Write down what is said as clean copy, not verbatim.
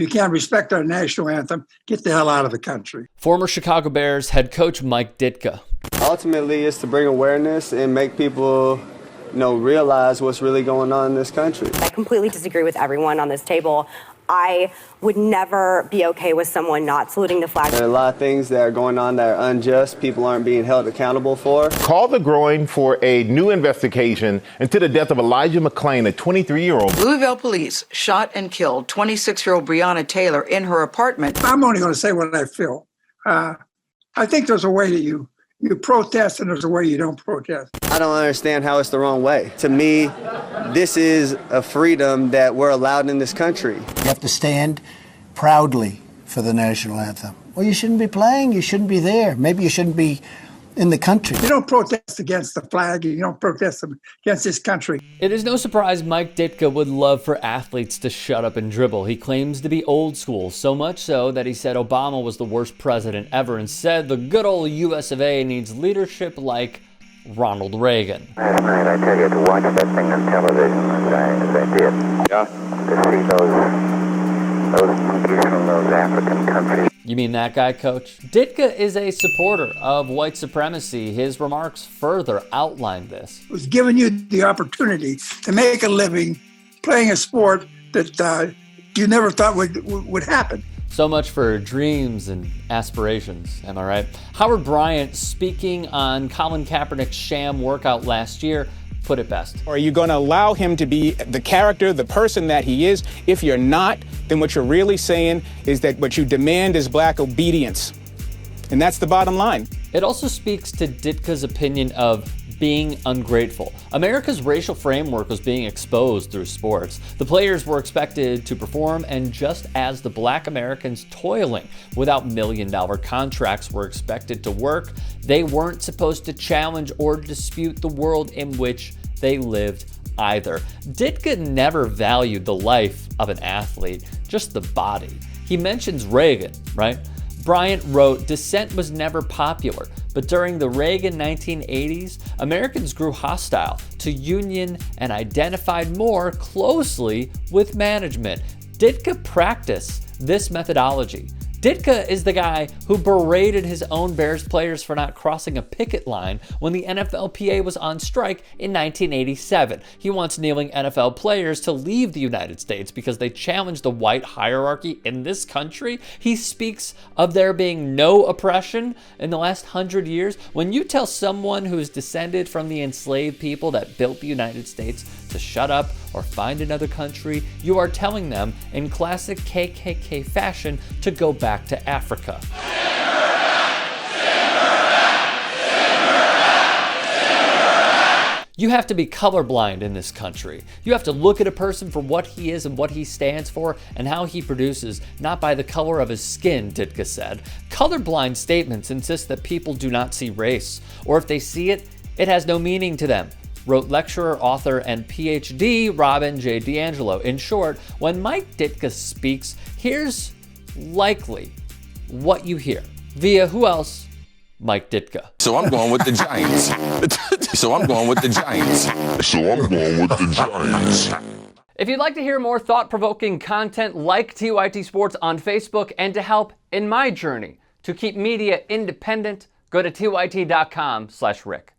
you can't respect our national anthem, get the hell out of the country. Former Chicago Bears head coach Mike Ditka. Ultimately, it's to bring awareness and make people, realize what's really going on in this country. I completely disagree with everyone on this table. I would never be okay with someone not saluting the flag. There are a lot of things that are going on that are unjust, people aren't being held accountable for. Call the Groin for a new investigation into the death of Elijah McClain, a 23-year-old. Louisville police shot and killed 26-year-old Breonna Taylor in her apartment. I'm only going to say what I feel. I think there's a way that you protest and there's a way you don't protest. I don't understand how it's the wrong way. To me, this is a freedom that we're allowed in this country. You have to stand proudly for the national anthem. Well, you shouldn't be playing. You shouldn't be there. Maybe you shouldn't be in the country. You don't protest against the flag. You don't protest against this country. It is no surprise Mike Ditka would love for athletes to shut up and dribble. He claims to be old school, so much so that he said Obama was the worst president ever and said the good old US of A needs leadership like Ronald Reagan. Last night, I tell you, to watch that thing on television as I did, to see those monkeys from those African countries. You mean that guy, Coach? Ditka is a supporter of white supremacy. His remarks further outline this. It was giving you the opportunity to make a living playing a sport that you never thought would happen. So much for dreams and aspirations, am I right? Howard Bryant, speaking on Colin Kaepernick's sham workout last year, put it best. Are you going to allow him to be the character, the person that he is? If you're not, then what you're really saying is that what you demand is black obedience. And that's the bottom line. It also speaks to Ditka's opinion of being ungrateful. America's racial framework was being exposed through sports. The players were expected to perform, and just as the black Americans toiling without million-dollar contracts were expected to work, they weren't supposed to challenge or dispute the world in which they lived either. Ditka never valued the life of an athlete, just the body. He mentions Reagan, right? Bryant wrote, "Dissent was never popular, but during the Reagan 1980s, Americans grew hostile to union and identified more closely with management." Ditka practiced this methodology. Ditka is the guy who berated his own Bears players for not crossing a picket line when the NFLPA was on strike in 1987. He wants kneeling NFL players to leave the United States because they challenged the white hierarchy in this country. He speaks of there being no oppression in the last 100 years. When you tell someone who is descended from the enslaved people that built the United States to shut up or find another country, you are telling them in classic KKK fashion to go back to Africa. You have to be colorblind in this country. You have to look at a person for what he is and what he stands for and how he produces, not by the color of his skin, Ditka said. Colorblind statements insist that people do not see race, or if they see it, it has no meaning to them, wrote lecturer, author, and PhD Robin J. DiAngelo. In short, when Mike Ditka speaks, here's likely what you hear. Via who else? Mike Ditka. So I'm going with the Giants. So I'm going with the Giants. If you'd like to hear more thought-provoking content like TYT Sports on Facebook and to help in my journey to keep media independent, go to tyt.com/Rick.